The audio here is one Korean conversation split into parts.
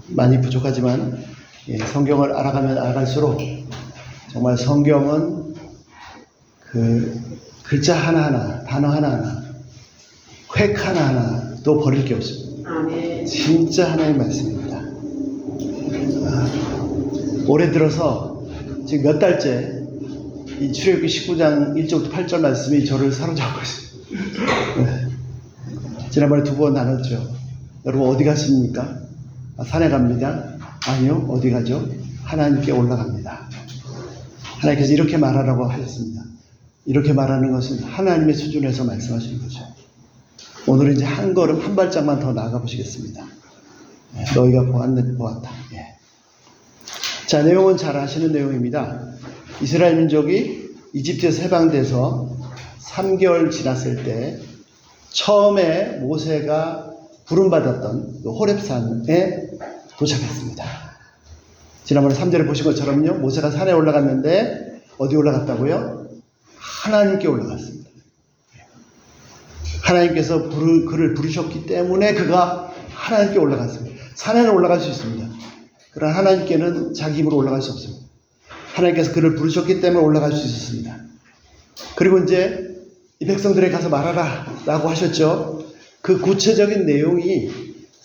많이 부족하지만 성경을 알아가면 알아갈수록 정말 성경은 그 글자 하나하나, 단어 하나하나, 획 하나하나도 버릴 게 없습니다. 진짜 하나의 말씀입니다. 올해 들어서 지금 몇 달째 이 출애굽기 19장 1절부터 8절 말씀이 저를 사로잡고 있습니다. 지난번에 2번 나눴죠. 여러분 어디 가십니까? 산에 갑니다. 아니요. 어디 가죠? 하나님께 올라갑니다. 하나님께서 이렇게 말하라고 하셨습니다. 이렇게 말하는 것은 하나님의 수준에서 말씀하시는 거죠. 오늘은 이제 한 걸음 한 발짝만 더 나아가 보시겠습니다. 너희가 보았다. 자, 내용은 잘 아시는 내용입니다. 이스라엘 민족이 이집트에서 해방돼서 3개월 지났을 때 처음에 모세가 부름받았던 호렙산에 도착했습니다. 지난번에 3절에 보신 것처럼요, 모세가 산에 올라갔는데 어디 올라갔다고요? 하나님께 올라갔습니다. 하나님께서 그를 부르셨기 때문에 그가 하나님께 올라갔습니다. 산에는 올라갈 수 있습니다. 그러나 하나님께는 자기 힘으로 올라갈 수 없습니다. 하나님께서 그를 부르셨기 때문에 올라갈 수 있었습니다. 그리고 이제 이 백성들에게 가서 말하라 라고 하셨죠. 그 구체적인 내용이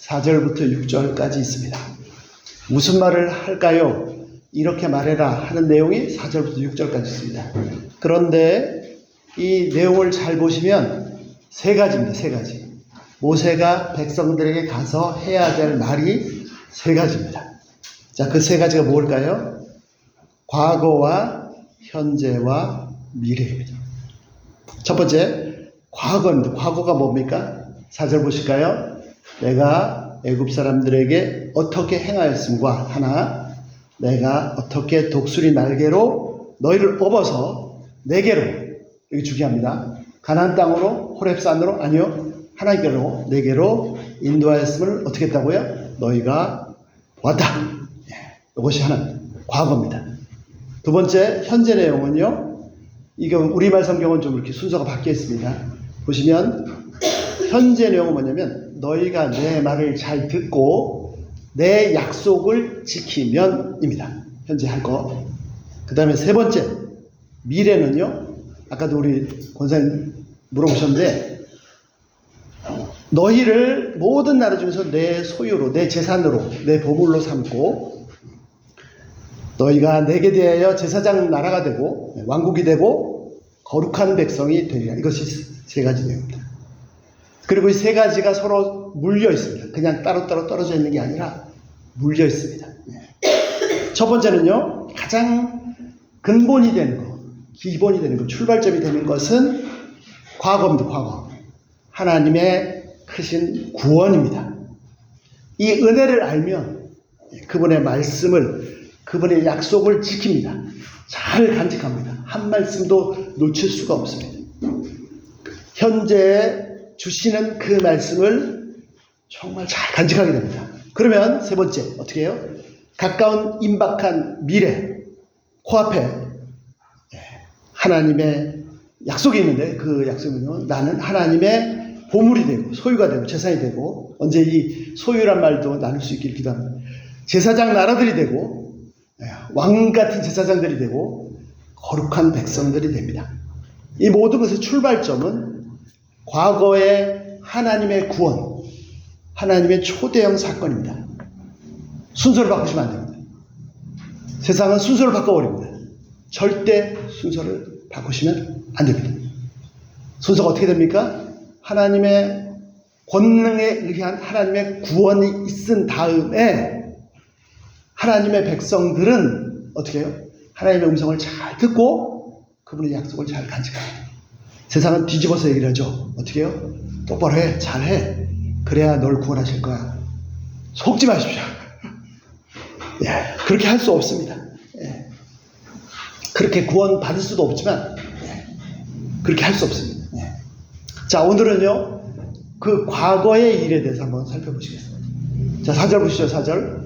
4절부터 6절까지 있습니다. 무슨 말을 할까요? 이렇게 말해라 하는 내용이 4절부터 6절까지 있습니다. 그런데 이 내용을 잘 보시면 세 가지입니다. 세 가지. 모세가 백성들에게 가서 해야 될 말이 세 가지입니다. 자, 그 세 가지가 뭘까요? 과거와 현재와 미래입니다. 첫 번째, 과거입니다. 과거가 뭡니까? 4절 보실까요? 내가 애굽 사람들에게 어떻게 행하였음과 하나, 내가 어떻게 독수리 날개로 너희를 업어서 내게로, 여기 중요합니다. 가나안 땅으로, 호렙산으로, 아니요, 하나님께로, 내게로 인도하였음을 어떻게 했다고요? 너희가 보았다. 이것이 하나, 과거입니다. 두 번째, 현재 내용은요, 이건 우리말 성경은 좀 이렇게 순서가 바뀌어 있습니다. 보시면, 현재 내용은 뭐냐면, 너희가 내 말을 잘 듣고, 내 약속을 지키면입니다. 현재 할 거. 그 다음에 세 번째, 미래는요, 아까도 우리 권사님 물어보셨는데, 너희를 모든 나라 중에서 내 소유로, 내 재산으로, 내 보물로 삼고, 너희가 내게 대하여 제사장 나라가 되고 왕국이 되고 거룩한 백성이 되리라. 이것이 세 가지 내용입니다. 그리고 이 세 가지가 서로 물려 있습니다. 그냥 따로따로 떨어져 있는 게 아니라 물려 있습니다. 첫 번째는요, 가장 근본이 되는 것, 기본이 되는 것, 출발점이 되는 것은 과거입니다. 과거. 하나님의 크신 구원입니다. 이 은혜를 알면 그분의 말씀을, 그분의 약속을 지킵니다. 잘 간직합니다. 한 말씀도 놓칠 수가 없습니다. 현재 주시는 그 말씀을 정말 잘 간직하게 됩니다. 그러면 세 번째, 어떻게 해요? 가까운 임박한 미래, 코앞에 하나님의 약속이 있는데, 그 약속은 나는 하나님의 보물이 되고 소유가 되고 재산이 되고, 언제 이 소유란 말도 나눌 수 있기를 기도합니다. 제사장 나라들이 되고 왕 같은 제사장들이 되고 거룩한 백성들이 됩니다. 이 모든 것의 출발점은 과거의 하나님의 구원, 하나님의 초대형 사건입니다. 순서를 바꾸시면 안 됩니다. 세상은 순서를 바꿔버립니다. 절대 순서를 바꾸시면 안 됩니다. 순서가 어떻게 됩니까? 하나님의 권능에 의한 하나님의 구원이 있은 다음에 하나님의 백성들은 어떻게 해요? 하나님의 음성을 잘 듣고 그분의 약속을 잘 간직합니다. 세상은 뒤집어서 얘기를 하죠. 어떻게 해요? 똑바로 해, 잘해. 그래야 널 구원하실 거야. 속지 마십시오. 그렇게 할 수 없습니다. 그렇게 구원 받을 수도 없지만 그렇게 할 수 없습니다. 자, 오늘은요, 그 과거의 일에 대해서 한번 살펴보시겠습니다. 자, 4절 보시죠. 4절.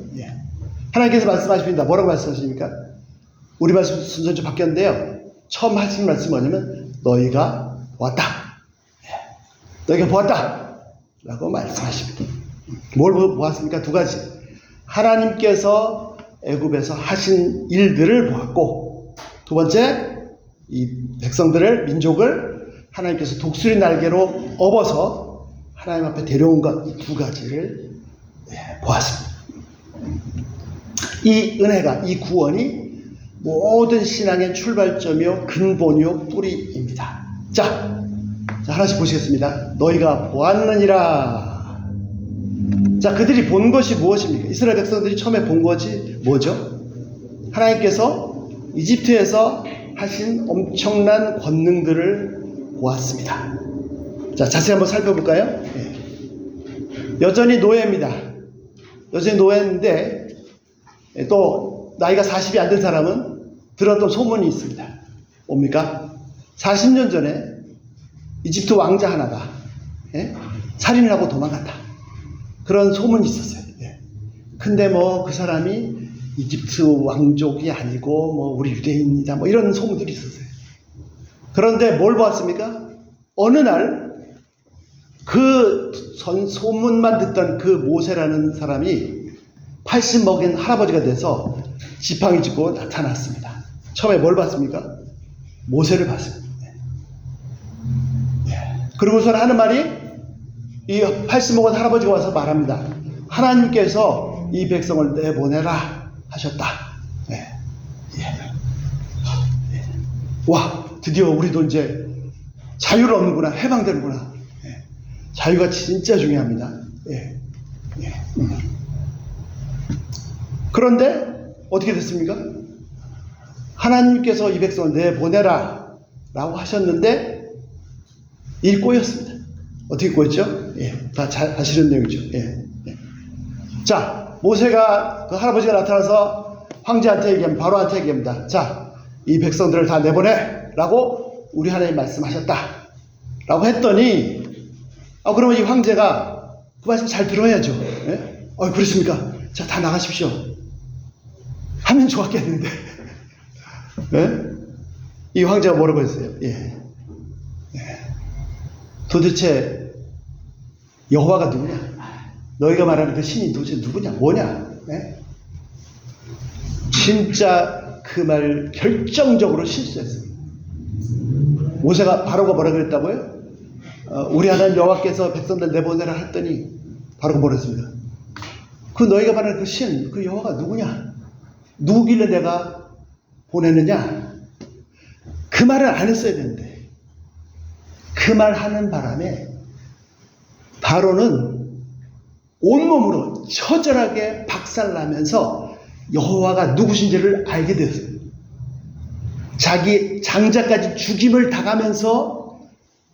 하나님께서 말씀하십니다. 뭐라고 말씀하십니까? 우리 말씀 순서 좀 바뀌었는데요. 처음 하신 말씀이 뭐냐면 너희가 보았다. 너희가 보았다. 라고 말씀하십니다. 뭘 보았습니까? 두 가지. 하나님께서 애굽에서 하신 일들을 보았고, 두 번째, 이 백성들을, 민족을 하나님께서 독수리 날개로 업어서 하나님 앞에 데려온 것, 이 두 가지를 보았습니다. 이 은혜가, 이 구원이 모든 신앙의 출발점이요, 근본이요, 뿌리입니다. 자, 하나씩 보시겠습니다. 너희가 보았느니라. 자, 그들이 본 것이 무엇입니까? 이스라엘 백성들이 처음에 본 것이 뭐죠? 하나님께서 이집트에서 하신 엄청난 권능들을 보았습니다. 자, 자세히 한번 살펴볼까요? 여전히 노예입니다. 여전히 노예인데, 또 나이가 40이 안 된 사람은 들었던 소문이 있습니다. 뭡니까? 40년 전에 이집트 왕자 하나가 살인을 하고 도망갔다. 그런 소문이 있었어요. 근데 뭐 그 사람이 이집트 왕족이 아니고 뭐 우리 유대인이다, 뭐 이런 소문들이 있었어요. 그런데 뭘 보았습니까? 어느 날 그 소문만 듣던 그 모세라는 사람이 80 먹인 할아버지가 돼서 지팡이 짚고 나타났습니다. 처음에 뭘 봤습니까? 모세를 봤습니다. 그리고서는 하는 말이, 이 80 먹은 할아버지가 와서 말합니다. 하나님께서 이 백성을 내보내라 하셨다. 와, 드디어 우리도 이제 자유를 얻는구나, 해방되는구나. 자유가 진짜 중요합니다. 그런데 어떻게 됐습니까? 하나님께서 이 백성을 내보내라 라고 하셨는데 일이 꼬였습니다. 어떻게 꼬였죠? 다 아시는 내용이죠. 자, 모세가, 그 할아버지가 나타나서 황제한테 얘기합니다. 바로한테 얘기합니다. 자, 이 백성들을 다 내보내 라고 우리 하나님 말씀하셨다 라고 했더니, 그러면 이 황제가 그 말씀 잘 들어야죠. 그렇습니까? 자, 다 나가십시오 하면 좋았겠는데. 이 황제가 뭐라고 했어요? 도대체 여호와가 누구냐? 너희가 말하는 그 신이 도대체 누구냐? 뭐냐? 진짜 그 말 결정적으로 실수했어요. 모세가, 바로가 뭐라 그랬다고요? 우리 하나님 여호와께서 백성들 내보내라 했더니 바로가 뭐라 했습니까? 그 너희가 말하는 그 신, 그 여호와가 누구냐? 누구길래 내가 보내느냐? 그 말을 안 했어야 되는데, 그 말 하는 바람에 바로는 온몸으로 처절하게 박살나면서 여호와가 누구신지를 알게 되었어요. 자기 장자까지 죽임을 당하면서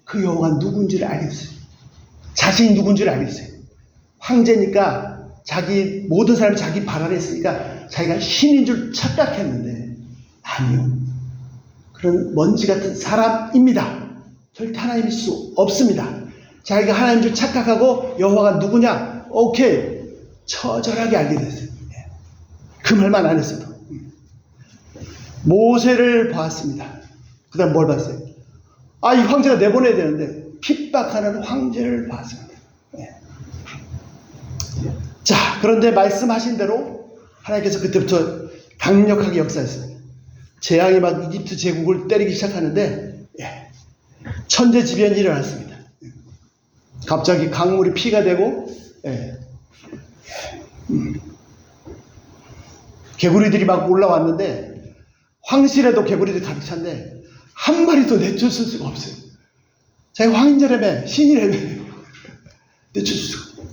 그 여호와가 누군지를 알게 됐어요. 자신이 누군지를 알게 됐어요. 황제니까 자기 모든 사람이 자기 발 아래 있으니까 자기가 신인 줄 착각했는데 아니요. 그런 먼지 같은 사람입니다. 절대 하나님일 수 없습니다. 자기가 하나님인 줄 착각하고 여호와가 누구냐? 오케이. 처절하게 알게 됐어요. 그 말만 안 했어도. 모세를 보았습니다. 그 다음 뭘 봤어요? 이 황제가 내보내야 되는데 핍박하는 황제를 봤습니다. 자, 그런데 말씀하신 대로 하나님께서 그때부터 강력하게 역사했습니다. 재앙이 막 이집트 제국을 때리기 시작하는데 천재지변이 일어났습니다. 갑자기 강물이 피가 되고 개구리들이 막 올라왔는데, 황실에도 개구리들이 가득 찼는데 한 마리도 내쫓을 수가 없어요. 자기 황인자라며, 신이라며 내쫓을 수가 없어요.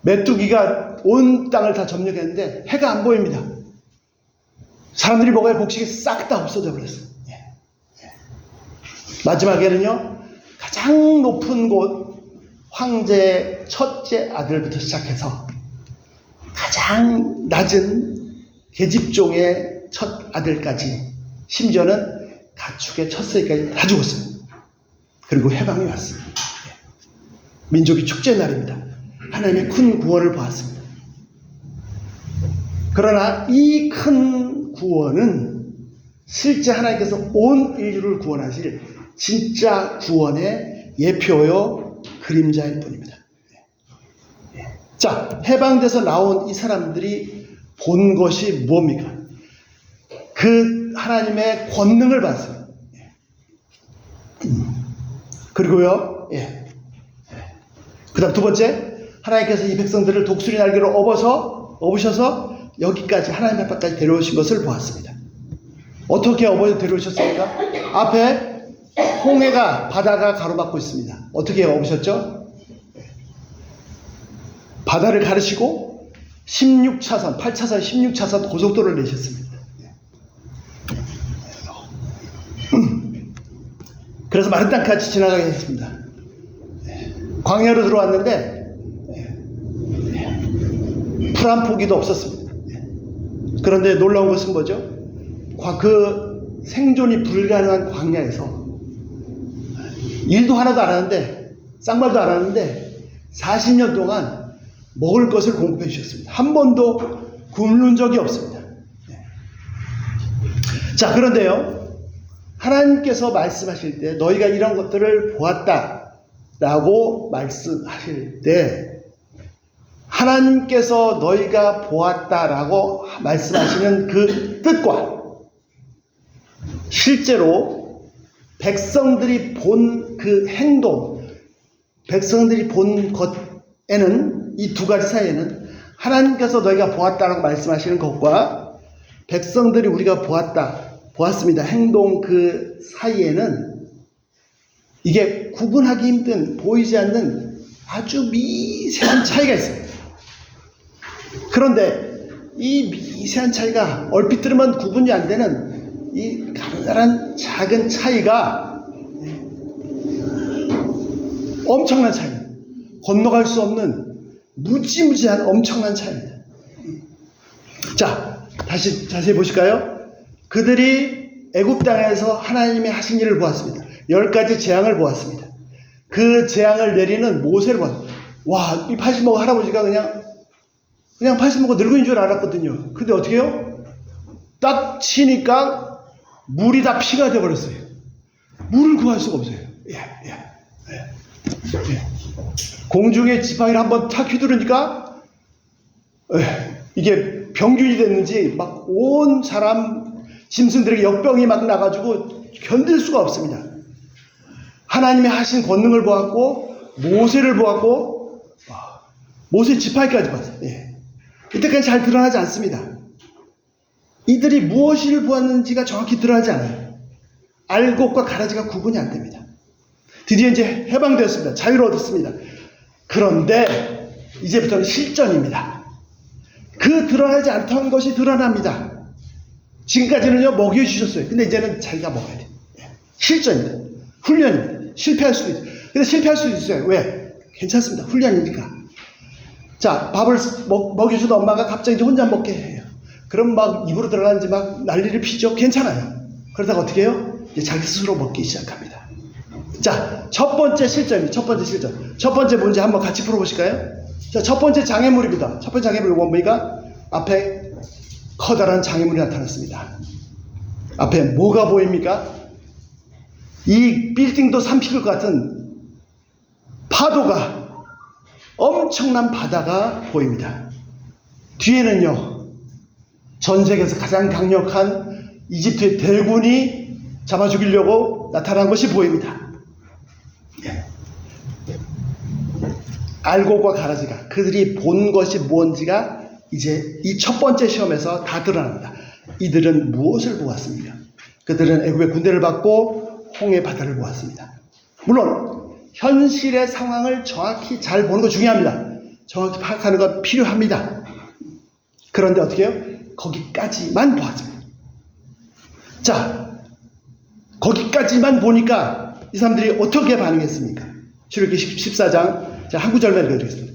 메뚜기가 온 땅을 다 점령했는데 해가 안 보입니다. 사람들이 먹어야 곡식이 싹 다 없어져 버렸어요. 마지막에는요, 가장 높은 곳 황제의 첫째 아들부터 시작해서 가장 낮은 계집종의 첫 아들까지, 심지어는 가축의 첫새까지 다 죽었어요. 그리고 해방이 왔어요. 민족이 축제 날입니다. 하나님의 큰 구원을 보았습니다. 그러나 이 큰 구원은 실제 하나님께서 온 인류를 구원하실 진짜 구원의 예표요 그림자일 뿐입니다. 자, 해방돼서 나온 이 사람들이 본 것이 뭡니까? 그 하나님의 권능을 봤어요. 그리고요, 그 다음 두 번째, 하나님께서 이 백성들을 독수리 날개로 업으셔서 여기까지 하나님 앞까지 데려오신 것을 보았습니다. 어떻게 데려오셨습니까? 앞에 바다가 가로막고 있습니다. 어떻게 업으셨죠? 바다를 가르시고 8차선 16차선 고속도로를 내셨습니다. 그래서 마른 땅까지 지나가게 했습니다. 광야로 들어왔는데 풀 한 포기도 없었습니다. 그런데 놀라운 것은 뭐죠? 그 생존이 불가능한 광야에서 일도 하나도 안 하는데, 쌍말도 안 하는데 40년 동안 먹을 것을 공급해 주셨습니다. 한 번도 굶는 적이 없습니다. 자, 그런데요, 하나님께서 말씀하실 때 너희가 이런 것들을 보았다라고 말씀하실 때, 하나님께서 너희가 보았다라고 말씀하시는 그 뜻과 실제로 백성들이 본 그 행동, 백성들이 본 것에는, 이 두 가지 사이에는 하나님께서 너희가 보았다라고 말씀하시는 것과 백성들이 우리가 보았습니다, 행동 그 사이에는 이게 구분하기 힘든, 보이지 않는 아주 미세한 차이가 있어요. 그런데 이 미세한 차이가 얼핏 들으면 구분이 안 되는 이 가느다란 작은 차이가 엄청난 차이입니다. 건너갈 수 없는 무지무지한 엄청난 차이입니다. 자, 다시 자세히 보실까요? 그들이 애굽 땅에서 하나님이 하신 일을 보았습니다. 10가지 재앙을 보았습니다. 그 재앙을 내리는 모세를 보았습니다. 와, 이 80먹은 할아버지가 그냥 80먹은 늙은인 줄 알았거든요. 근데 어떻게 해요? 딱 치니까 물이 다 피가 되어버렸어요. 물을 구할 수가 없어요. 공중에 지팡이를 한번 탁 휘두르니까 이게 병균이 됐는지 막 온 사람 짐승들에게 역병이 막 나가지고 견딜 수가 없습니다. 하나님이 하신 권능을 보았고 모세를 보았고 모세 지팡이까지 봤어요. 이때까지 잘 드러나지 않습니다. 이들이 무엇을 보았는지가 정확히 드러나지 않아요. 알곡과 가라지가 구분이 안 됩니다. 드디어 이제 해방되었습니다. 자유를 얻었습니다. 그런데 이제부터는 실전입니다. 그 드러나지 않던 것이 드러납니다. 지금까지는요, 먹여주셨어요. 근데 이제는 자기가 먹어야 돼요. 실전입니다. 훈련입니다. 실패할 수도 있어요. 근데 실패할 수도 있어요. 왜? 괜찮습니다. 훈련이니까. 자, 밥을 먹여주던 엄마가 갑자기 이제 혼자 먹게 해요. 그럼 막 입으로 들어가는지 막 난리를 피죠. 괜찮아요. 그러다가 어떻게 해요? 이제 자기 스스로 먹기 시작합니다. 자, 첫 번째 실전입니다. 첫 번째 문제 한번 같이 풀어보실까요? 자, 첫 번째 장애물입니다. 첫 번째 장애물이 뭡니까? 앞에 커다란 장애물이 나타났습니다. 앞에 뭐가 보입니까? 이 빌딩도 삼킬 것 같은 파도가, 엄청난 바다가 보입니다. 뒤에는요, 전 세계에서 가장 강력한 이집트의 대군이 잡아 죽이려고 나타난 것이 보입니다. 알곡과 가라지가, 그들이 본 것이 뭔지가 이제 이 첫 번째 시험에서 다 드러납니다. 이들은 무엇을 보았습니까? 그들은 애굽의 군대를 받고 홍해 바다를 보았습니다. 물론 현실의 상황을 정확히 잘 보는 거 중요합니다. 정확히 파악하는 건 필요합니다. 그런데 어떻게 해요? 거기까지만 보았습니다. 자, 거기까지만 보니까 이 사람들이 어떻게 반응했습니까? 출애굽기 14장, 자, 한 구절만 읽어드리겠습니다.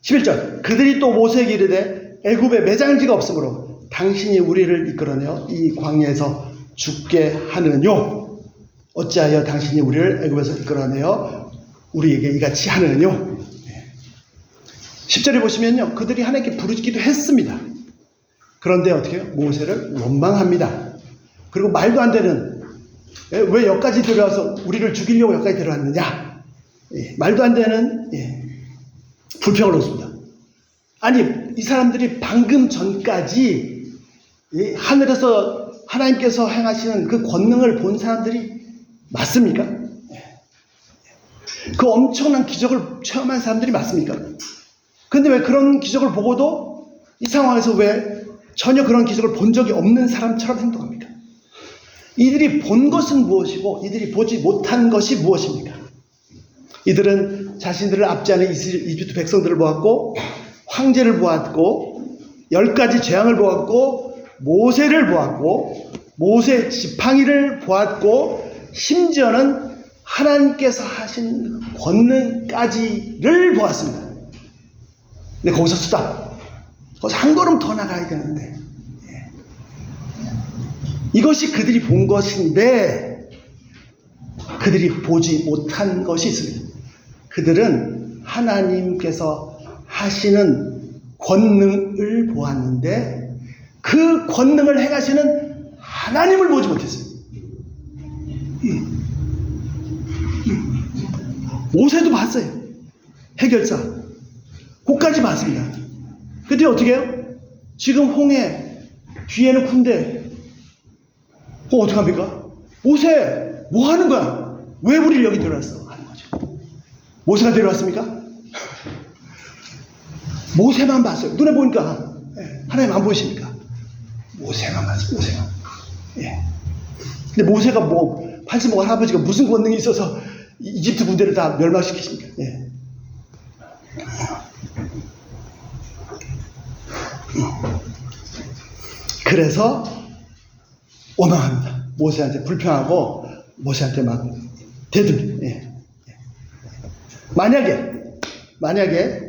11절, 그들이 또 모세에게 이르되 애굽에 매장지가 없으므로 당신이 우리를 이끌어내어 이 광야에서 죽게 하느뇨? 어찌하여 당신이 우리를 애굽에서 이끌어내어 우리에게 이같이 하느뇨? 10절에 보시면요, 그들이 하나님께 부르기도 했습니다. 그런데 어떻게 해요? 모세를 원망합니다. 그리고 말도 안 되는, 왜 여기까지 데려와서 우리를 죽이려고 여기까지 데려왔느냐? 말도 안 되는 불평을 놓습니다. 아니, 이 사람들이 방금 전까지 하늘에서 하나님께서 행하시는 그 권능을 본 사람들이 맞습니까? 그 엄청난 기적을 체험한 사람들이 맞습니까? 그런데 왜 그런 기적을 보고도 이 상황에서 왜 전혀 그런 기적을 본 적이 없는 사람처럼 행동합니까? 이들이 본 것은 무엇이고 이들이 보지 못한 것이 무엇입니까? 이들은 자신들을 압제하는 이집트 백성들을 보았고, 황제를 보았고, 10가지 재앙을 보았고, 모세를 보았고, 모세 지팡이를 보았고, 심지어는 하나님께서 하신 권능까지를 보았습니다. 근데 거기서 수다. 거기서 한 걸음 더 나가야 되는데, 이것이 그들이 본 것인데 그들이 보지 못한 것이 있습니다. 그들은 하나님께서 하시는 권능을 보았는데 그 권능을 행하시는 하나님을 보지 못했어요. 모세도 봤어요. 해결사. 그까지 봤습니다. 근데 어떻게 해요? 지금 홍해 뒤에는 군대. 어떡합니까? 모세 뭐 하는 거야? 왜 우리를 여기 데려왔어? 하는 거죠. 모세가 데려왔습니까? 모세만 봤어요. 눈에 보니까 하나님 안 보이십니까? 모세만 봤어요. 모세만. 예. 근데 모세가 뭐 85 할아버지가 무슨 권능이 있어서 이집트 군대를 다 멸망시키십니까? 예. 그래서 원망합니다. 모세한테 불평하고 모세한테 막 대듭니다. 예. 만약에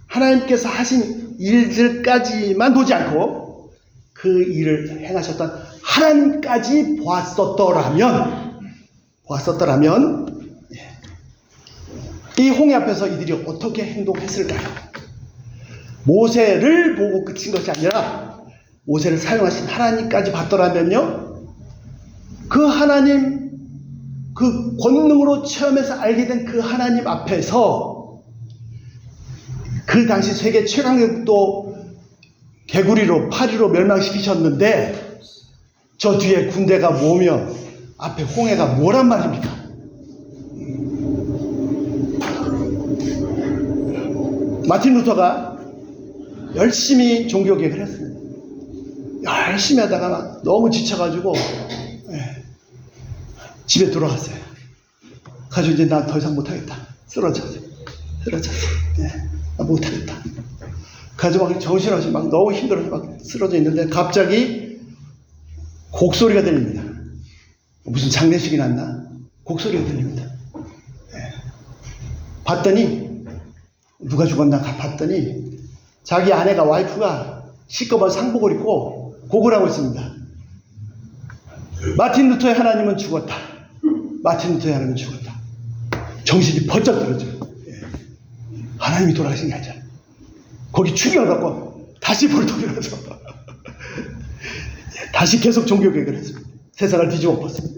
하나님께서 하신 일들까지만 보지 않고 그 일을 행하셨던 하나님까지 보았었더라면 이 홍해 앞에서 이들이 어떻게 행동했을까요? 모세를 보고 그친 것이 아니라 모세를 사용하신 하나님까지 봤더라면요, 그 하나님, 그 권능으로 체험해서 알게 된 그 하나님 앞에서 그 당시 세계 최강국도 개구리로 파리로 멸망시키셨는데 저 뒤에 군대가 뭐며 앞에 홍해가 뭐란 말입니까? 마틴 루터가 열심히 종교개혁을 했습니다. 열심히 하다가 막 너무 지쳐가지고 집에 들어갔어요. 가지고 이제 나 더 이상 못하겠다. 쓰러졌어요. 나 못하겠다. 가지고 막 정신없이 막 너무 힘들어서 막 쓰러져 있는데 갑자기 곡소리가 들립니다. 무슨 장례식이 났나? 곡소리가 들립니다. 봤더니 누가 죽었나 봤더니 자기 아내가 와이프가 시꺼먼 상복을 입고 곡을 하고 있습니다. 마틴 루터의 하나님은 죽었다. 마틴 루터의 하나님은 죽었다. 정신이 번쩍 들어져요. 하나님이 돌아가신 게 아니잖아. 거기 충격을 받고 다시 벌떡 일어나서 다시 계속 종교개혁을 했습니다. 세상을 뒤집어 엎었습니다.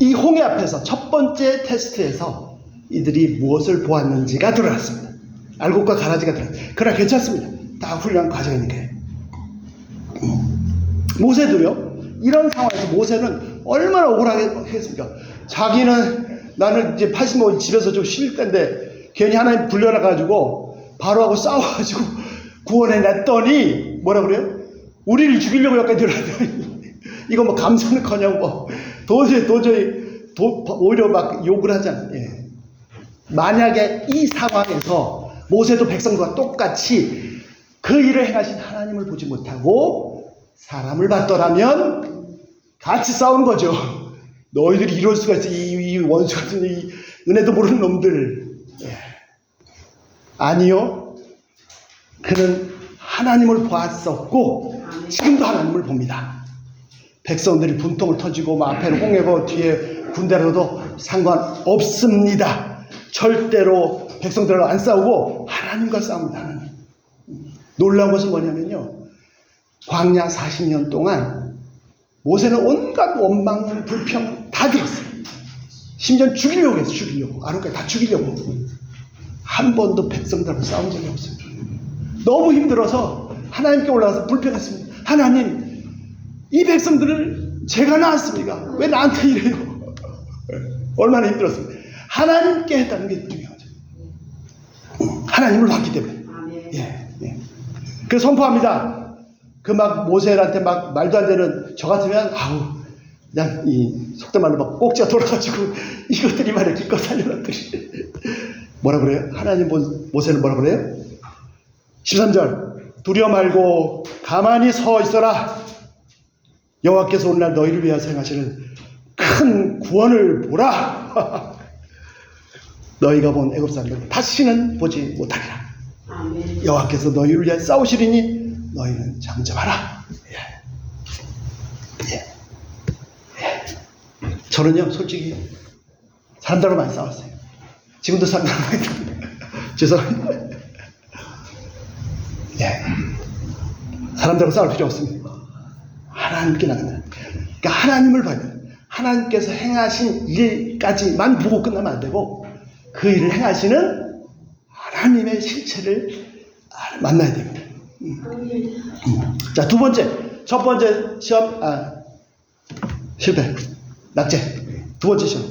이 홍해 앞에서 첫 번째 테스트에서 이들이 무엇을 보았는지가 드러났습니다. 알곡과 가라지가 드러났습니다. 그러나 괜찮습니다. 다 훌륭한 과정이 있는 거예요. 모세도요, 이런 상황에서 모세는 얼마나 억울하게 했습니까? 자기는 나는 이제 85 집에서 좀 쉴 텐데 괜히 하나님 불려놔가지고 바로하고 싸워가지고 구원해 냈더니 뭐라 그래요? 우리를 죽이려고 여기까지 들어왔더니 이거 뭐 감사는커녕 뭐 도저히 오히려 막 욕을 하잖아요. 만약에 이 상황에서 모세도 백성과 똑같이 그 일을 행하신 하나님을 보지 못하고 사람을 봤더라면 같이 싸우는 거죠. 너희들이 이럴 수가 있어. 이 원수 같은 이 은혜도 모르는 놈들. 아니요. 그는 하나님을 보았었고 지금도 하나님을 봅니다. 백성들이 분통을 터지고 앞에는 홍해고 뒤에 군대로도 상관없습니다. 절대로 백성들하고 안 싸우고 하나님과 싸웁니다. 하나님. 놀라운 것은 뭐냐면요, 광야 40년 동안 모세는 온갖 원망, 불평 다 들었어요. 심지어 죽이려고 했어요. 죽이려고. 아론까지 다 죽이려고. 한 번도 백성들하고 싸운 적이 없어요. 너무 힘들어서 하나님께 올라가서 불평했습니다. 하나님, 이 백성들을 제가 낳았습니까? 왜 나한테 이래요? 얼마나 힘들었습니까? 하나님께 했다는 게 중요하죠. 하나님을 봤기 때문에. 예, 예. 그래서 선포합니다. 그 막 모세한테 막 말도 안 되는 저 같으면 아우 그냥 이 속된 말로 막 꼭지가 돌아가지고 이것들이 말이야 기껏 살려놨더니 뭐라 그래요? 하나님 모세는 뭐라 그래요? 13절 두려워 말고 가만히 서 있어라. 여호와께서 오늘날 너희를 위하여 행하시는 큰 구원을 보라. 너희가 본 애굽 사람들 다시는 보지 못하리라. 아멘. 여호와께서 너희를 위하여 싸우시리니 너희는 잠잠하라. 예. 예. 예. 저는요 솔직히 사람들하고 많이 싸웠어요. 지금도 사람들하고 많이 싸웁니다. 죄송합니다. 예. 사람들하고 싸울 필요 없습니다. 하나님께 나가는. 그러니까 하나님을 봐야 돼요. 하나님께서 행하신 일까지만 보고 끝나면 안 되고 그 일을 행하시는 하나님의 실체를 만나야 됩니다. 자, 두 번째. 첫 번째 시험, 실패. 낙제. 두 번째 시험.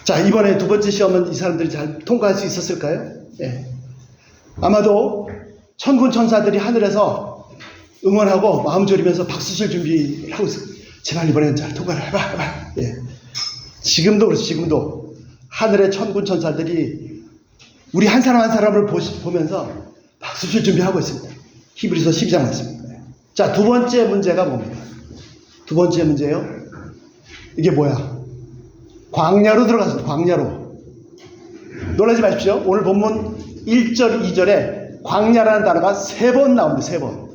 자, 이번에 두 번째 시험은 이 사람들이 잘 통과할 수 있었을까요? 예. 아마도 천군 천사들이 하늘에서 응원하고 마음 졸이면서 박수 칠 준비를 하고 있어요. 제발 이번에는 잘 통과를 해봐. 예. 지금도 그렇죠. 지금도 하늘의 천군 천사들이 우리 한 사람 한 사람을 보면서 박수 칠 준비하고 있습니다. 히브리서 12장 말씀입니다. 자, 두 번째 문제가 뭡니까? 두 번째 문제요. 이게 뭐야? 광야로 들어갔습니다. 광야로. 놀라지 마십시오. 오늘 본문 1절, 2절에 광야라는 단어가 3번 나옵니다. 3번.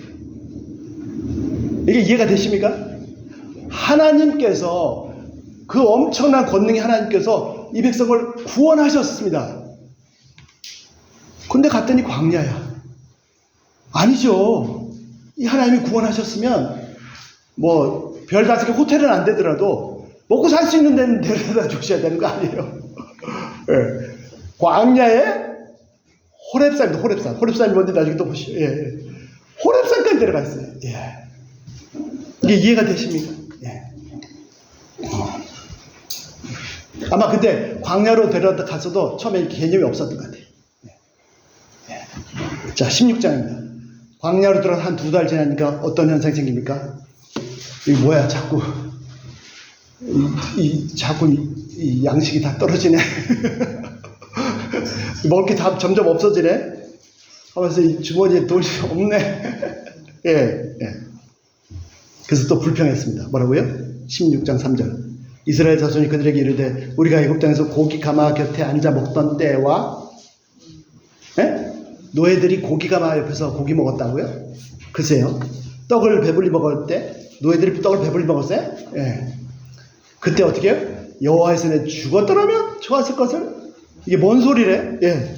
이게 이해가 되십니까? 하나님께서 그 엄청난 권능의 하나님께서 이 백성을 구원하셨습니다. 근데 갔더니 광야야. 아니죠. 이 하나님이 구원하셨으면 뭐 별 5개 호텔은 안 되더라도 먹고 살 수 있는 데는 데려다 주셔야 되는 거 아니에요. 예. 광야에 호렙산입니다. 호렙산. 호렙산이 뭔지 나중에 또 보시죠. 예. 호렙산까지 데려가 있어요. 예. 이게 이해가 되십니까? 예. 아마 근데 광야로 데려다 갔어도 처음에 개념이 없었던 것 같아요. 예. 자, 16장입니다. 광야로 들어서 한 2달 지나니까 어떤 현상이 생깁니까? 이게 뭐야, 자꾸 이 양식이 다 떨어지네. 먹을 게 다 점점 없어지네. 하면서 이 주머니에 돈이 없네. 예, 예. 그래서 또 불평했습니다. 뭐라고요? 16장 3절. 이스라엘 자손이 그들에게 이르되 우리가 애굽 땅에서 고기 가마 곁에 앉아 먹던 때와 예? 노예들이 고기 가마 옆에서 고기 먹었다고요? 글쎄요. 떡을 배불리 먹을 때 노예들이 떡을 배불리 먹었어요? 예. 그때 어떻게 해요? 여호와의 손에 죽었더라면 좋았을 것을. 이게 뭔 소리래? 예.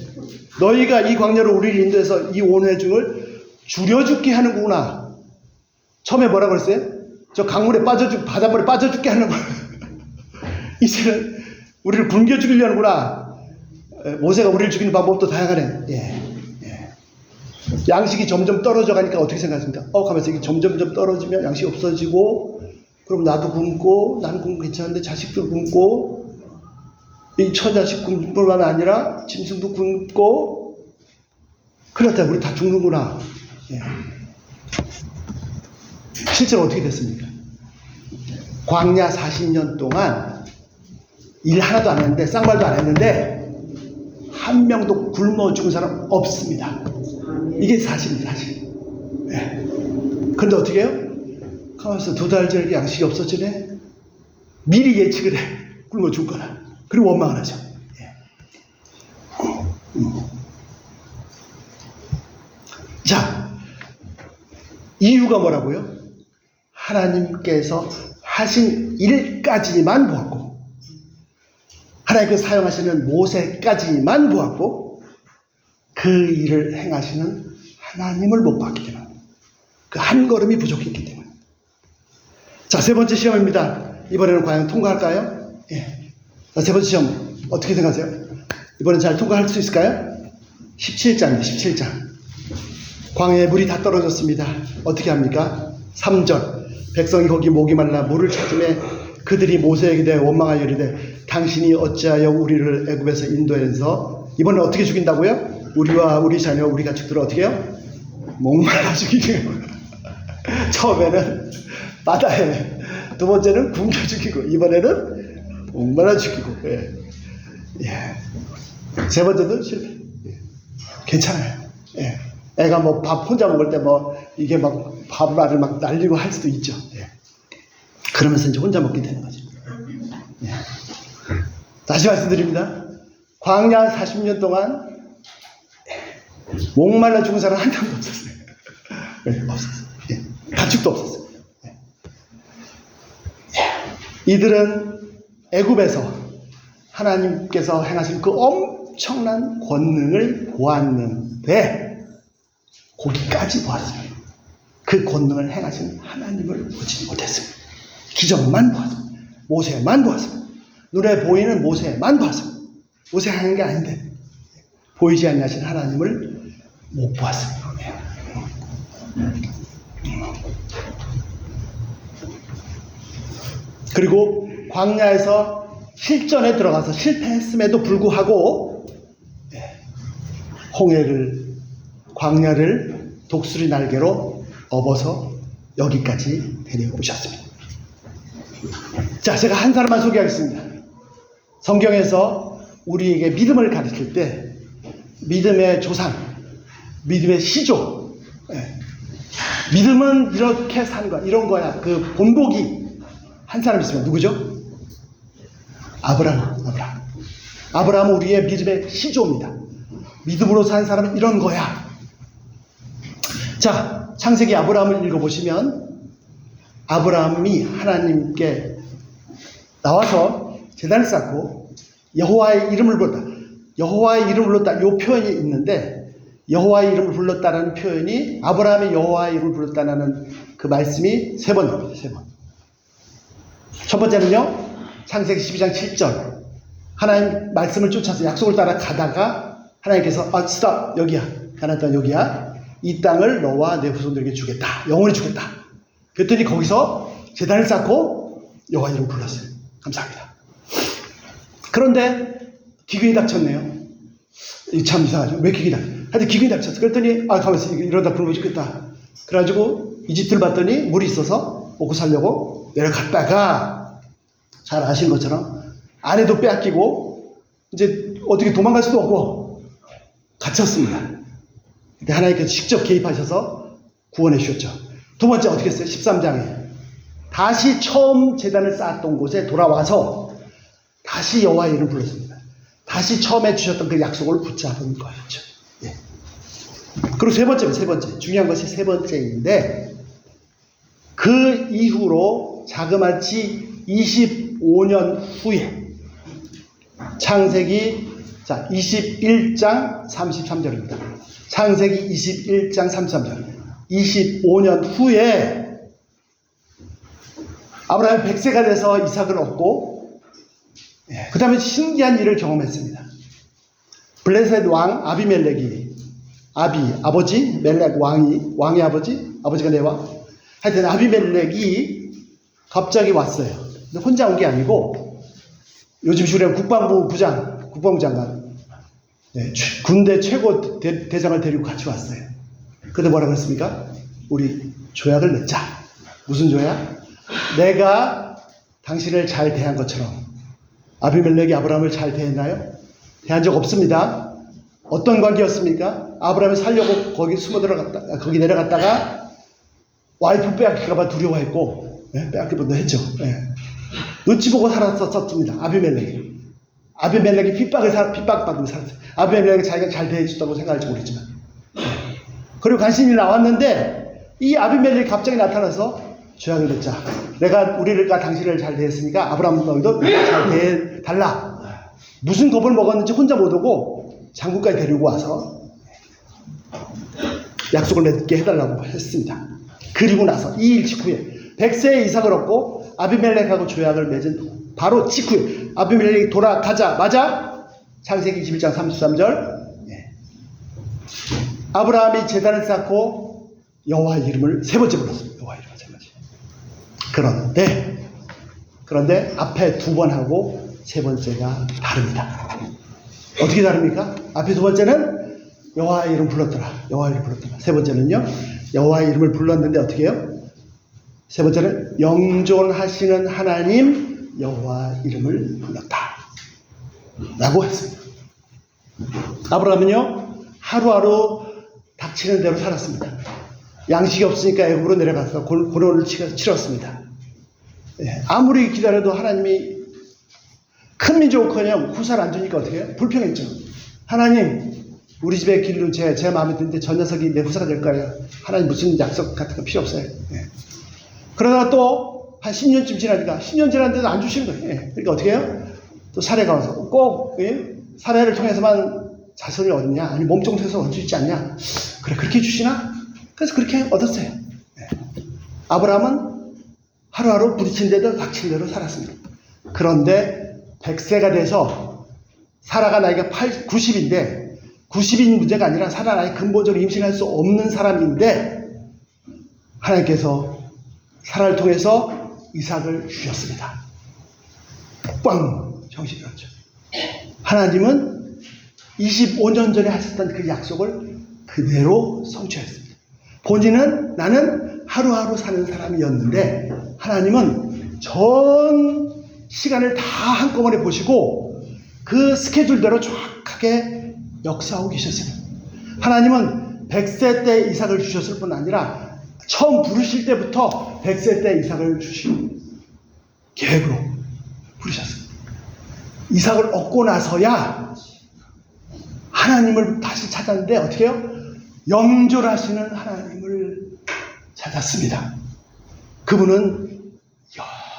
너희가 이 광야로 우리를 인도해서 이 온회 중을 줄여 죽게 하는구나. 처음에 뭐라고 그랬어요? 저 강물에 바닷물에 빠져 죽게 하는 거야. 이제는 우리를 굶겨 죽이려는구나. 모세가 우리를 죽이는 방법도 다양하네. 예. 예. 양식이 점점 떨어져 가니까 어떻게 생각하십니까? 하면서 이게 점점 떨어지면 양식이 없어지고, 그럼 나도 굶고, 나는 굶고 괜찮은데 자식도 굶고, 이 처자식 굶을 뿐만 아니라 짐승도 굶고, 그렇다. 우리 다 죽는구나. 예. 실제로 어떻게 됐습니까? 광야 40년 동안 일 하나도 안 했는데, 쌍발도 안 했는데, 한 명도 굶어 죽은 사람 없습니다. 이게 사실입니다, 사실. 네. 그런데 어떻게 해요? 가만있어. 2달 전에 양식이 없어지네? 미리 예측을 해. 굶어 죽을 거라. 그리고 원망을 하죠. 예. 자, 이유가 뭐라고요? 하나님께서 하신 일까지만 보았고, 하나님께서 사용하시는 모세까지만 보았고, 그 일을 행하시는 하나님을 못 봤기 때문에, 그 한 걸음이 부족했기 때문에. 자, 세 번째 시험입니다. 이번에는 과연 통과할까요? 예. 자, 세 번째 시험 어떻게 생각하세요? 이번엔 잘 통과할 수 있을까요? 17장입니다. 17장. 광야에 물이 다 떨어졌습니다. 어떻게 합니까? 3절. 백성이 거기 목이 말라 물을 찾음에 그들이 모세에게 대해 원망하여 이르되 당신이 어찌하여 우리를 애굽에서 인도해서 이번에 어떻게 죽인다고요? 우리와 우리 자녀 우리 가축들을 어떻게 해요? 목말라 죽이게요. 처음에는 바다에, 두 번째는 굶겨 죽이고, 이번에는 목말라 죽이고, 예. 예. 세 번째도 실패. 예. 괜찮아요. 예. 애가 뭐 밥 혼자 먹을 때 뭐 이게 막 밥알을 막 날리고 할 수도 있죠. 예. 그러면서 이제 혼자 먹게 되는 거죠. 예. 다시 말씀드립니다. 광야 40년 동안 목말라 죽은 사람 한 명도 없었어요. 네, 없었어요. 예. 가축도 없었어요. 예. 예. 이들은 애굽에서 하나님께서 행하신 그 엄청난 권능을 보았는데 거기까지 보았어요. 그 권능을 행하신 하나님을 보지 못했습니다. 기적만 보았습니다. 모세만 보았습니다. 눈에 보이는 모세만 보았습니다. 모세 하는 게 아닌데 보이지 않으신 하나님을 못 보았습니다. 그리고 광야에서 실전에 들어가서 실패했음에도 불구하고 광야를 독수리 날개로 업어서 여기까지 데려오셨습니다. 자, 제가 한 사람만 소개하겠습니다. 성경에서 우리에게 믿음을 가르칠 때 믿음의 조상, 믿음의 시조, 믿음은 이렇게 사는 거야, 이런 거야, 그 본보기 한 사람 있으면 누구죠? 아브라함은 우리의 믿음의 시조입니다. 믿음으로 산 사람은 이런 거야. 자, 창세기 아브라함을 읽어보시면 아브라함이 하나님께 나와서 제단을 쌓고 여호와의 이름을 불렀다. 여호와의 이름을 불렀다. 이 표현이 있는데 여호와의 이름을 불렀다라는 표현이 아브라함이 여호와의 이름을 불렀다라는 그 말씀이 세 번 나옵니다. 세 번. 첫 번째는요. 창세기 12장 7절. 하나님 말씀을 쫓아서 약속을 따라 가다가 하나님께서 스탑 여기야. 가나안 땅 여기야. 이 땅을 너와 내 후손들에게 주겠다. 영원히 주겠다. 그랬더니 거기서 제단을 쌓고 여호와 이름을 불렀어요. 감사합니다. 그런데 기근이 닥쳤네요. 참 이상하죠. 왜 기근이 닥쳤어요? 하여튼 기근이 닥쳤어. 그랬더니 가만있어. 이러다 굶어 죽겠다. 그래가지고 이집트를 봤더니 물이 있어서 먹고 살려고 내려갔다가 잘 아신 것처럼 아내도 빼앗기고 이제 어떻게 도망갈 수도 없고 갇혔습니다. 근데 하나님께서 직접 개입하셔서 구원해 주셨죠. 두 번째 어떻게 했어요? 13장에 다시 처음 제단을 쌓았던 곳에 돌아와서 다시 여호와의 이름을 불렀습니다. 다시 처음에 주셨던 그 약속을 붙잡은 거였죠. 예. 그리고 세 번째 중요한 것이 세 번째인데 그 이후로 자그마치 25년 후에 창세기 21장 33절입니다. 창세기 21장 33절. 25년 후에 아브라함이 100세가 돼서 이삭을 얻고 그 다음에 신기한 일을 경험했습니다. 블레셋 왕 아비멜렉이 아버지 멜렉 왕의 아버지가 내 왕. 하여튼 아비멜렉이 갑자기 왔어요. 근데 혼자 온 게 아니고 요즘 식으로 국방부 장관 군대 최고 대장을 데리고 같이 왔어요. 근데 뭐라고 했습니까? 우리 조약을 맺자. 무슨 조약? 내가 당신을 잘 대한 것처럼 아비멜렉이 아브라함을 잘 대했나요? 대한 적 없습니다. 어떤 관계였습니까? 아브라함이 살려고 거기 내려갔다가 와이프 빼앗길까봐 두려워했고 빼앗기보다 했죠. 눈치 보고 살았었습니다. 아비멜렉이 핍박받고 살았어요. 아비멜렉이 자기가 잘 대해줬다고 생각할지 모르지만. 그리고 간신히 나왔는데 이 아비멜렉이 갑자기 나타나서 조약을 맺자. 우리가 당신을 잘 대했으니까 아브라함 너희도 잘 대해달라. 무슨 겁을 먹었는지 혼자 못 오고 장군까지 데리고 와서 약속을 맺게 해달라고 했습니다. 그리고 나서 이 일 직후에 100세의 이삭을 얻고 아비멜렉하고 조약을 맺은 바로 직후에 아비멜렉이 돌아가자마자 창세기 21장 33절. 아브라함이 제단을 쌓고 여호와의 이름을 세 번째 불렀습니다. 여호와의 이름을 세 번째. 그런데 앞에 두 번 하고 세 번째가 다릅니다. 어떻게 다릅니까? 앞에 두 번째는 여호와의 이름 불렀더라. 여호와의 이름 불렀더라. 세 번째는요. 여호와의 이름을 불렀는데 어떻게 해요? 세 번째는 영존하시는 하나님 여호와 이름을 불렀다. 라고 했습니다. 아브라함은요. 하루하루 닥치는 대로 살았습니다. 양식이 없으니까 애굽으로 내려가서 고난을 치렀습니다. 아무리 기다려도 하나님이 큰 민족은커녕 후사를 안 주니까 어떻게 해요? 불평했죠. 하나님, 우리 집의 길로 제 마음에 드는데 저 녀석이 내 후사가 될 거예요. 하나님 무슨 약속 같은 거 필요 없어요. 그러다가 또 한 10년쯤 지나니까 10년 지났는데도 안 주시는 거예요. 그러니까 어떻게 해요? 또 사례가 와서 꼭 사례를 통해서만 자손이 얻느냐? 아니 몸종 통해서 얻을 수 있지 않냐? 그래 그렇게 주시나? 그래서 그렇게 얻었어요. 아브라함은 하루하루 부딪힌 대로 닥친 대로 살았습니다. 그런데 100세가 돼서 사라가 나이가 90인데 90인 문제가 아니라 사라 나이 근본적으로 임신할 수 없는 사람인데 하나님께서 사라를 통해서 이삭을 주셨습니다. 꽝! 정신이 들었죠. 하나님은 25년 전에 하셨던 그 약속을 그대로 성취했습니다. 본인은 나는 하루하루 사는 사람이었는데 하나님은 전 시간을 다 한꺼번에 보시고 그 스케줄대로 정확하게 역사하고 계셨습니다. 하나님은 100세 때 이삭을 주셨을 뿐 아니라 처음 부르실 때부터 100세 때 이삭을 주시고 계획으로 부르셨습니다. 이삭을 얻고 나서야 하나님을 다시 찾았는데 어떻게 해요? 영존하시는 하나님을 찾았습니다. 그분은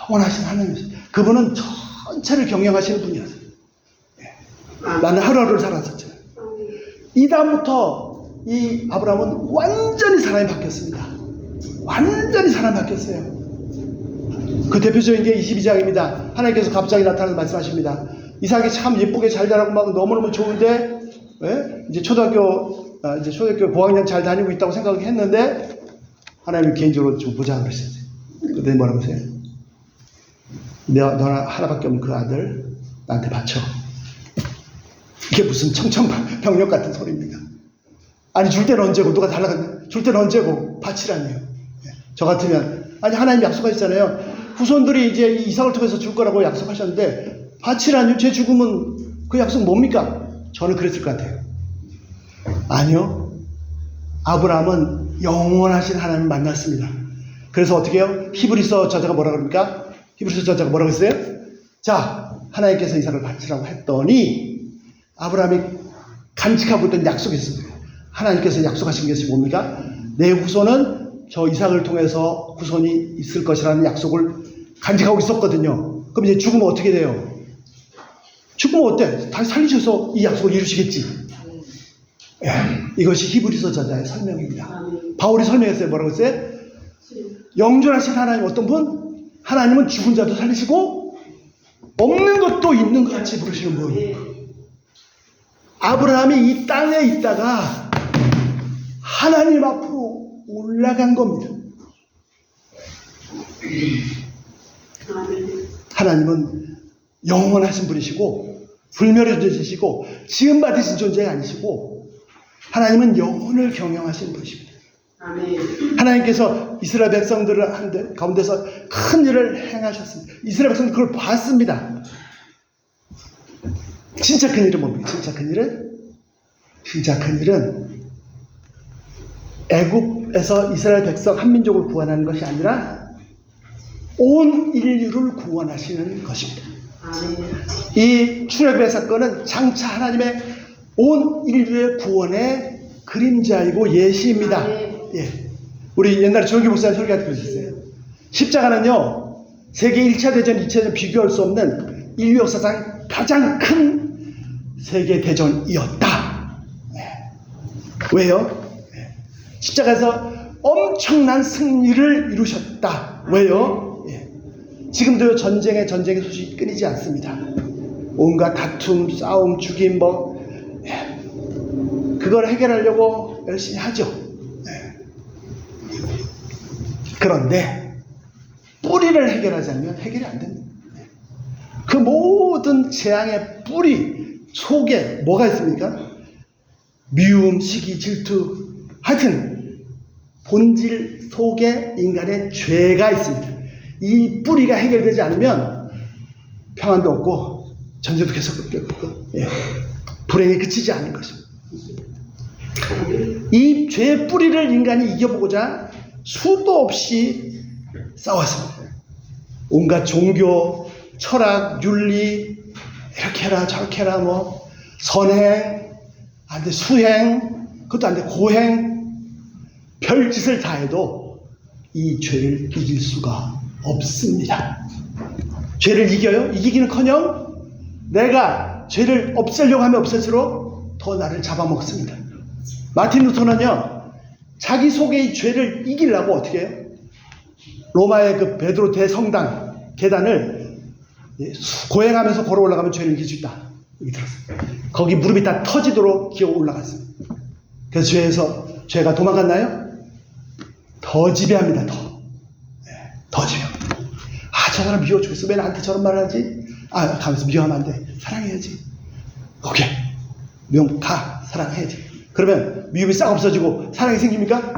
영원하신 하나님이었어요. 그분은 전체를 경영하시는 분이었어요. 나는 하루하루를 살았었잖아요. 이 다음부터 이 아브라함은 완전히 사람이 바뀌었습니다. 완전히 사람이 바뀌었어요. 그 대표적인 게 22장입니다. 하나님께서 갑자기 나타나서 말씀하십니다. 이삭이 참 예쁘게 잘 자라고 막 너무너무 좋은데 이제 초등학교 고학년 잘 다니고 있다고 생각을 했는데 하나님이 개인적으로 좀 보자 그러셨어요. 그때 뭐라고 하세요? 너나 하나밖에 없는 그 아들 나한테 바쳐. 이게 무슨 청천벽력 같은 소리입니다. 아니 줄 때는 언제고 누가 달라갔냐? 줄 때는 언제고 바치라니요. 저 같으면 아니 하나님 약속하셨잖아요. 후손들이 이제 이삭을 통해서 줄 거라고 약속하셨는데 바치라니요. 제 죽음은 그 약속 뭡니까? 저는 그랬을 것 같아요. 아니요. 아브라함은 영원하신 하나님을 만났습니다. 그래서 어떻게 해요? 히브리서 저자가 뭐라 그럽니까? 히브리서 저자가 뭐라고 했어요? 자, 하나님께서 이삭을 바치라고 했더니 아브라함이 간직하고 있던 약속이 있습니다. 하나님께서 약속하신 것이 뭡니까? 내 후손은 저 이삭을 통해서 후손이 있을 것이라는 약속을 간직하고 있었거든요. 그럼 이제 죽으면 어떻게 돼요? 죽으면 어때? 다시 살리셔서 이 약속을 이루시겠지. 이것이 히브리서 저자의 설명입니다. 바울이 설명했어요. 뭐라고 했어요? 영존하신 하나님 어떤 분? 하나님은 죽은 자도 살리시고 없는 것도 있는 것 같이 부르시는 분. 아브라함이 이 땅에 있다가 하나님 앞으로 올라간 겁니다. 하나님은 영원하신 분이시고 불멸의 존재시고 지음 받으신 존재가 아니시고 하나님은 영혼을 경영하시는 분이십니다. 하나님께서 이스라엘 백성들을 가운데서 큰 일을 행하셨습니다. 이스라엘 백성들 그걸 봤습니다. 진짜 큰 일은 뭡니까? 진짜 큰 일은 애굽에서 이스라엘 백성 한 민족을 구원하는 것이 아니라 온 인류를 구원하시는 것입니다. 이 출애굽의 사건은 장차 하나님의 온 인류의 구원의 그림자이고 예시입니다. 우리 옛날에 조영기 목사님 설교할 때 그러셨어요. 십자가는요, 세계 1차 대전, 2차 대전 비교할 수 없는 인류 역사상 가장 큰 세계 대전이었다. 왜요? 십자가에서 엄청난 승리를 이루셨다. 왜요? 지금도 전쟁의 소식이 끊이지 않습니다. 온갖 다툼, 싸움, 죽임 그걸 해결하려고 열심히 하죠. 그런데 뿌리를 해결하지 않으면 해결이 안 됩니다. 그 모든 재앙의 뿌리 속에 뭐가 있습니까? 미움, 시기, 질투, 하여튼 본질 속에 인간의 죄가 있습니다. 이 뿌리가 해결되지 않으면 평안도 없고 전쟁도 계속 불행이 그치지 않을 것입니다. 이 죄의 뿌리를 인간이 이겨보고자 수도 없이 싸웠습니다. 온갖 종교, 철학, 윤리, 이렇게 해라 저렇게 해라 선행, 안 돼 수행, 그것도 안 돼 고행, 별짓을 다 해도 이 죄를 이길 수가 없습니다. 죄를 이겨요? 이기기는커녕 내가 죄를 없애려고 하면 없앨수록 더 나를 잡아먹습니다. 마틴 루터는요, 자기 속의 이 죄를 이기려고 어떻게 해요? 로마의 그 베드로 대성당 계단을 고행하면서 걸어 올라가면 죄를 이길 수 있다. 여기 들었어요. 거기 무릎이 다 터지도록 기어 올라갔습니다. 그래서 죄가 도망갔나요? 더 지배합니다. 더 지배합니다. 저 사람 미워 죽겠어. 왜 나한테 저런 말을 하지? 가면서 미워하면 안 돼. 사랑해야지. 오케이. 가. 사랑해야지. 그러면 미움이 싹 없어지고 사랑이 생깁니까?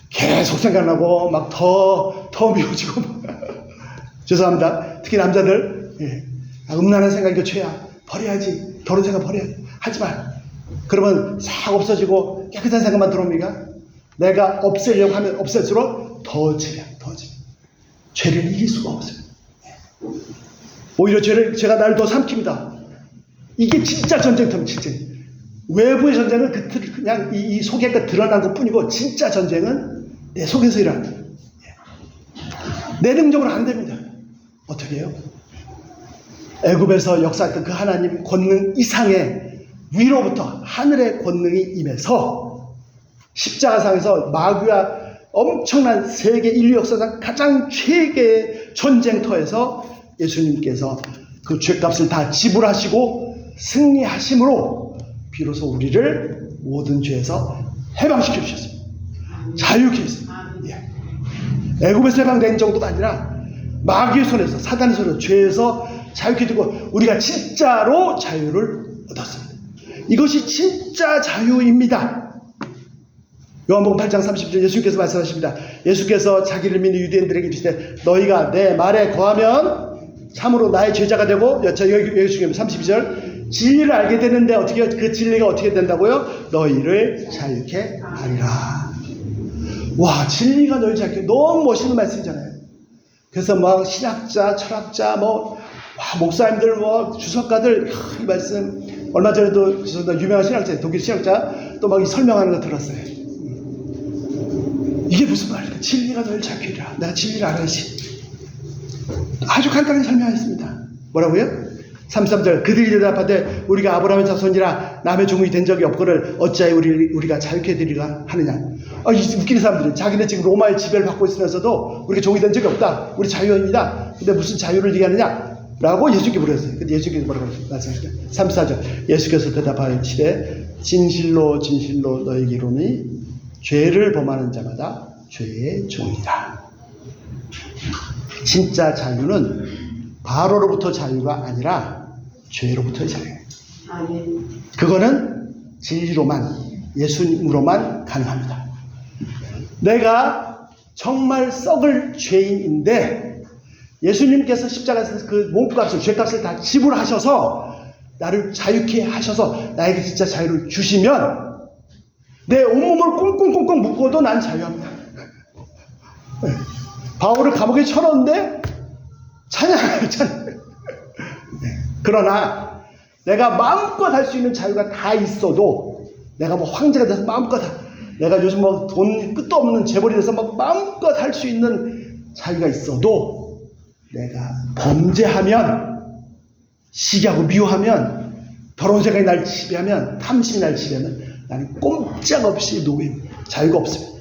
계속 생각나고 막 더 미워지고 죄송합니다. 특히 남자들 음란한 생각이 그 죄야. 버려야지. 더러운 생각 버려야지. 하지마. 그러면 싹 없어지고 깨끗한 생각만 들어옵니까? 내가 없애려고 하면 없앨수록 더 지배. 죄를 이길 수가 없어요. 오히려 죄가 나를 더 삼킵니다. 이게 진짜 전쟁터입니다. 진짜. 외부의 전쟁은 그냥 이 속에가 드러난 것 뿐이고, 진짜 전쟁은 내 속에서 일어나는 거예요. 내 능력으로 안 됩니다. 어떻게 해요? 애굽에서 역사했던 그 하나님 권능 이상의 위로부터 하늘의 권능이 임해서 십자가상에서 마귀와 엄청난 세계 인류 역사상 가장 최대의 전쟁터에서 예수님께서 그 죄값을 다 지불하시고 승리하심으로 비로소 우리를 모든 죄에서 해방시켜 주셨습니다. 자유케 했습니다. 애굽에서 해방된 정도가 아니라 마귀의 손에서, 사단의 손에서, 죄에서 자유케 되고 우리가 진짜로 자유를 얻었습니다. 이것이 진짜 자유입니다. 요한복음 8장 30절 예수께서 말씀하십니다. 예수께서 자기를 믿는 유대인들에게 이르시되 너희가 내 말에 거하면 참으로 나의 제자가 되고, 여기 중에 32절 진리를 알게 되는데 어떻게, 그 진리가 어떻게 된다고요? 너희를 자유케 하리라. 와, 진리가 너희를 자유케. 너무 멋있는 말씀이잖아요. 그래서 막 신학자, 철학자, 목사님들, 주석가들, 이 말씀 얼마 전에도 유명한 신학자, 독일 신학자 또 막 설명하는 거 들었어요. 이게 무슨 말일까? 진리가 너를 자유케 하리라. 내가 진리를 알아야지. 아주 간단히 설명했습니다. 뭐라고요? 33절 그들이 대답하되 우리가 아브라함의 자손이라 남의 종이 된 적이 없거늘 어찌하여 우리가 자유케 되리라 하느냐. 웃기는 사람들은 자기네 지금 로마의 지배를 받고 있으면서도 우리가 종이 된 적이 없다. 우리 자유인이다. 근데 무슨 자유를 얘기하느냐? 라고 예수님께 물었어요. 근데 예수님께서 뭐라고 말씀하셨어요? 34절 예수께서 대답하시되 진실로 진실로 너에게 이르노니 죄를 범하는 자마다 죄의 종이다. 진짜 자유는 바로로부터 자유가 아니라 죄로부터의 자유예요. 그거는 진리로만, 예수님으로만 가능합니다. 내가 정말 썩을 죄인인데 예수님께서 십자가에서 그 몸값을, 죄값을 다 지불하셔서 나를 자유케 하셔서 나에게 진짜 자유를 주시면 내 온몸을 꽁꽁꽁꽁 묶어도 난 자유합니다. 바울을 감옥에 쳐넣었는데 찬양해요. 그러나 내가 마음껏 할 수 있는 자유가 다 있어도, 내가 황제가 돼서 마음껏, 내가 요즘 돈 끝도 없는 재벌이 돼서 마음껏 할 수 있는 자유가 있어도, 내가 범죄하면, 시기하고 미워하면, 더러운 생각이 날 지배하면, 탐심이 날 지배하면 나는 꼼짝없이 노예입니다. 자유가 없습니다.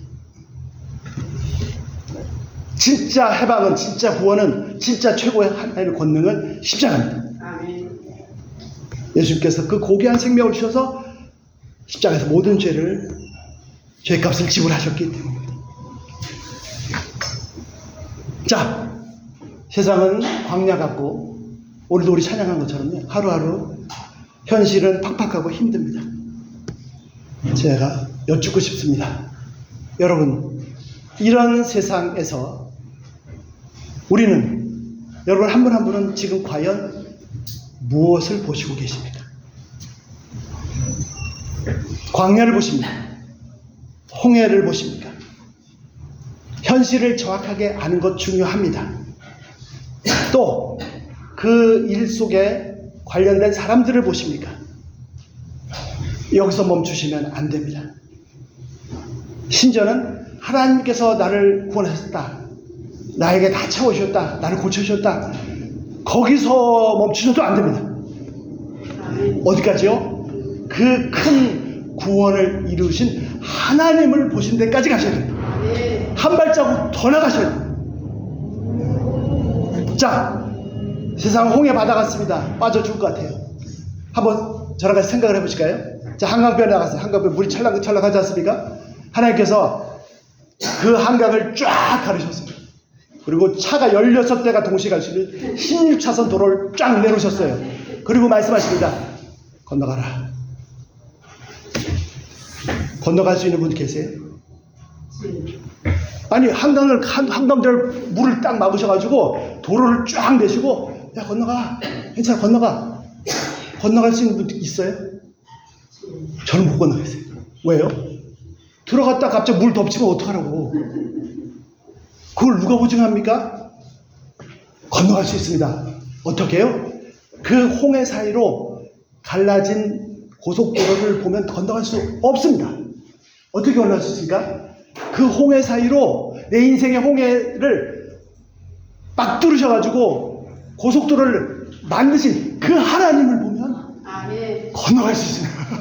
진짜 해방은, 진짜 구원은, 진짜 최고의 하나님의 권능은 십자가입니다. 예수님께서 그 고귀한 생명을 주셔서 십자가에서 모든 죄값을 지불하셨기 때문입니다. 자, 세상은 광야 같고 오늘도 우리 찬양한 것처럼요, 하루하루 현실은 팍팍하고 힘듭니다. 제가 여쭙고 싶습니다. 여러분, 이런 세상에서 우리는, 여러분 한 분 한 분은 지금 과연 무엇을 보시고 계십니까? 광야를 보십니까? 홍해를 보십니까? 현실을 정확하게 아는 것 중요합니다. 또 그 일 속에 관련된 사람들을 보십니까? 여기서 멈추시면 안 됩니다. 심지어는 하나님께서 나를 구원하셨다, 나에게 다 채워주셨다, 나를 고쳐주셨다, 거기서 멈추셔도 안 됩니다. 어디까지요? 그 큰 구원을 이루신 하나님을 보신 데까지 가셔야 됩니다. 한 발자국 더 나가셔야 됩니다. 자, 세상 홍해 바다 같습니다. 빠져 죽을 것 같아요. 한번 저랑 같이 생각을 해보실까요? 자, 한강변에 나갔어요. 한강변 물이 찰랑찰랑하지 않습니까? 하나님께서 그 한강을 쫙 가르셨습니다. 그리고 차가 16대가 동시에 갈 수 있는 16차선 도로를 쫙 내놓으셨어요. 그리고 말씀하십니다. 건너가라. 건너갈 수 있는 분 계세요? 아니, 한강대를 물을 딱 막으셔가지고 도로를 쫙 내시고, 야, 건너가. 괜찮아, 건너가. 건너갈 수 있는 분 있어요? 저는 못 건너겠어요. 왜요? 들어갔다 갑자기 물 덮치면 어떡하라고. 그걸 누가 보증합니까? 건너갈 수 있습니다. 어떻게 해요? 그 홍해 사이로 갈라진 고속도로를 보면 건너갈 수 없습니다. 어떻게 건너갈 수 있습니까? 그 홍해 사이로 내 인생의 홍해를 막 뚫으셔가지고 고속도로를 만드신 그 하나님을 보면 건너갈 수 있습니다.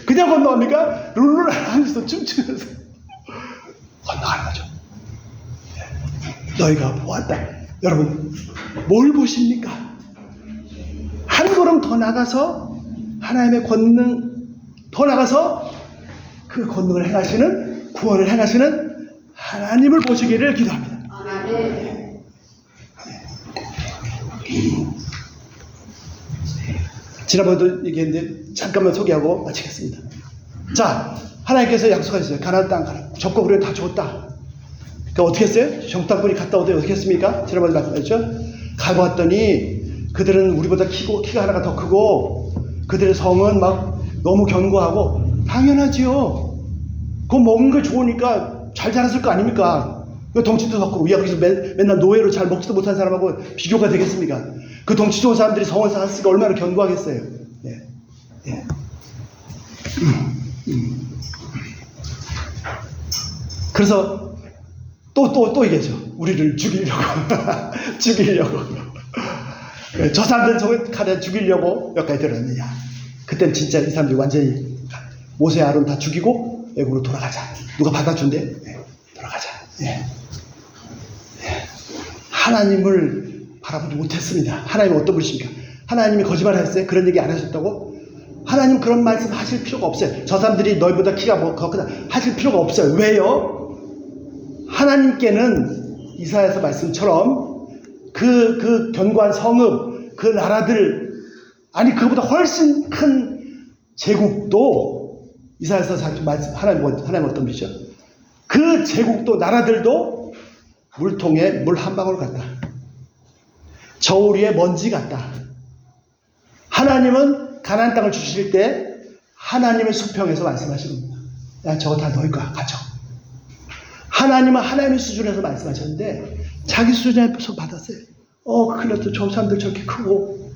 그냥 건너갑니까? 룰루랄 하면서 춤추면서 건너가는 거죠. 너희가 보았다. 여러분, 뭘 보십니까? 한 걸음 더 나가서 하나님의 권능, 더 나가서 그 권능을 행하시는, 구원을 행하시는 하나님을 보시기를 기도합니다. 지난번에도 얘기했는데 잠깐만 소개하고 마치겠습니다. 자, 하나님께서 약속하셨어요. 가나안 땅 가라. 적과 우리는 다 죽었다. 그러니까 어떻게 했어요? 정탐꾼이 갔다 오더니 어떻게 했습니까? 지난번에 말씀하셨죠? 가고 왔더니 그들은 우리보다 키가 하나가 더 크고 그들의 성은 막 너무 견고하고, 당연하지요. 그거 먹는 게 좋으니까 잘 자랐을 거 아닙니까? 덩치도 더 크고, 야, 그래서 맨날 노예로 잘 먹지도 못한 사람하고 비교가 되겠습니까? 그 덩치 좋은 사람들이 성을 쌓았으니까 얼마나 견고하겠어요. 예. 예. 그래서 또 얘기하죠. 우리를 죽이려고. 죽이려고. 저 사람들 속에 가다 죽이려고 몇 가지 들었느냐. 그땐 진짜 이 사람들이 완전히 모세 아론 다 죽이고 애국으로 돌아가자. 누가 받아준대? 네, 돌아가자. 예. 예. 하나님을 바라보지 못했습니다. 하나님은 어떤 분이십니까? 하나님이 거짓말을 했어요? 그런 얘기 안 하셨다고? 하나님 그런 말씀 하실 필요가 없어요. 저 사람들이 너희보다 키가 더 크다 하실 필요가 없어요. 왜요? 하나님께는 이사야서 말씀처럼 그 견고한 성읍, 그 나라들, 아니 그보다 훨씬 큰 제국도, 이사야서 말씀, 하나님 어떤 분이죠? 그 제국도, 나라들도 물통에 물 한 방울 같다. 저울 위에 먼지 같다. 하나님은 가나안 땅을 주실 때 하나님의 수평에서 말씀하시는 겁니다. 야, 저거 다 너희 거야. 가져. 하나님은 하나님의 수준에서 말씀하셨는데 자기 수준에서 받았어요. 큰일 났다. 저 사람들 저렇게 크고.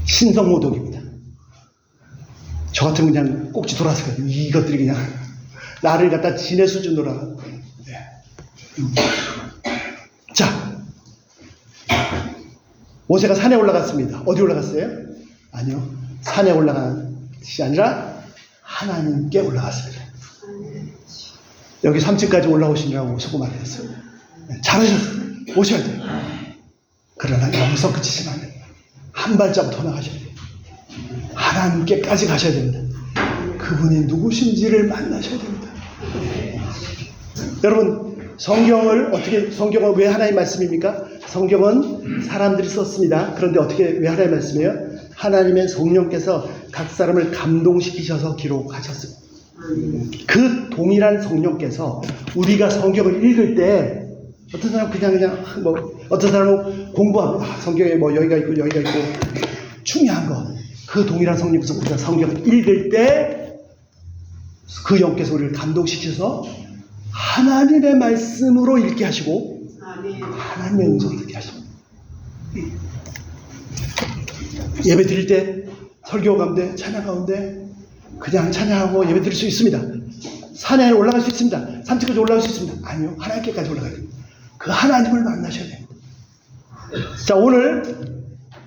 신성모독입니다. 저 같으면 그냥 꼭지 돌아서 가요. 이것들이 그냥 나를 갖다 지네 수준으로. 네. 자, 모세가 산에 올라갔습니다. 어디 올라갔어요? 아니요. 산에 올라간 것이 아니라 하나님께 올라갔습니다. 여기 3층까지 올라오시느라고 수고 많이 했어요. 잘하셨어요. 오셔야 돼요. 그러나 여기서 그치시면 안 돼요. 한 발자국 더 나가셔야 돼요. 하나님께까지 가셔야 됩니다. 그분이 누구신지를 만나셔야 됩니다. 여러분, 성경은 왜 하나님의 말씀입니까? 성경은 사람들이 썼습니다. 그런데 왜 하나님의 말씀이에요? 하나님의 성령께서 각 사람을 감동시키셔서 기록하셨습니다. 그 동일한 성령께서 우리가 성경을 읽을 때 어떤 사람은 그냥 어떤 사람은 공부합니다. 성경에 여기가 있고 여기가 있고 중요한 거 그 동일한 성령께서 우리가 성경을 읽을 때 그 영께서 우리를 감동시켜서 하나님의 말씀으로 읽게 하시고 하나님의 음성을 듣게 하십니다. 예배 드릴 때 설교 가운데 찬양 가운데 그냥 찬양하고 예배 드릴 수 있습니다. 산에 올라갈 수 있습니다. 산책까지 올라갈 수 있습니다. 아니요, 하나님께까지 올라가야 됩니다. 그 하나님을 만나셔야 됩니다. 자, 오늘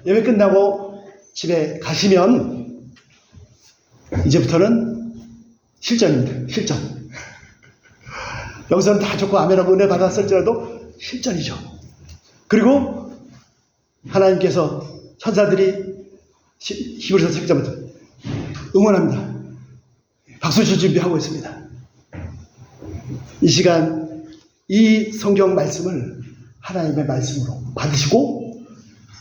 예배 끝나고 집에 가시면 이제부터는 실전입니다. 실전. 여기서는 다 좋고 아멘하고 은혜 받았을지라도 실전이죠. 그리고 하나님께서 천사들이 히브리서 11장부터 응원합니다. 박수 칠 준비하고 있습니다. 이 시간 이 성경 말씀을 하나님의 말씀으로 받으시고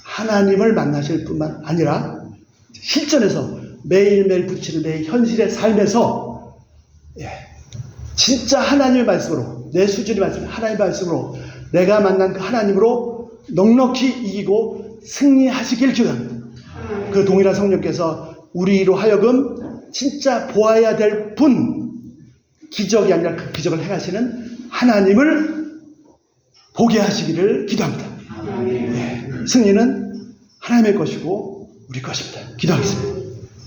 하나님을 만나실 뿐만 아니라 실전에서 매일매일 부딪히는 내 현실의 삶에서 진짜 하나님의 말씀으로 내 수준의 말씀, 하나님의 말씀으로 내가 만난 그 하나님으로 넉넉히 이기고 승리하시길 기도합니다. 그 동일한 성령께서 우리로 하여금 진짜 보아야 될 분, 기적이 아니라 그 기적을 행하시는 하나님을 보게 하시기를 기도합니다. 승리는 하나님의 것이고 우리 것입니다. 기도하겠습니다.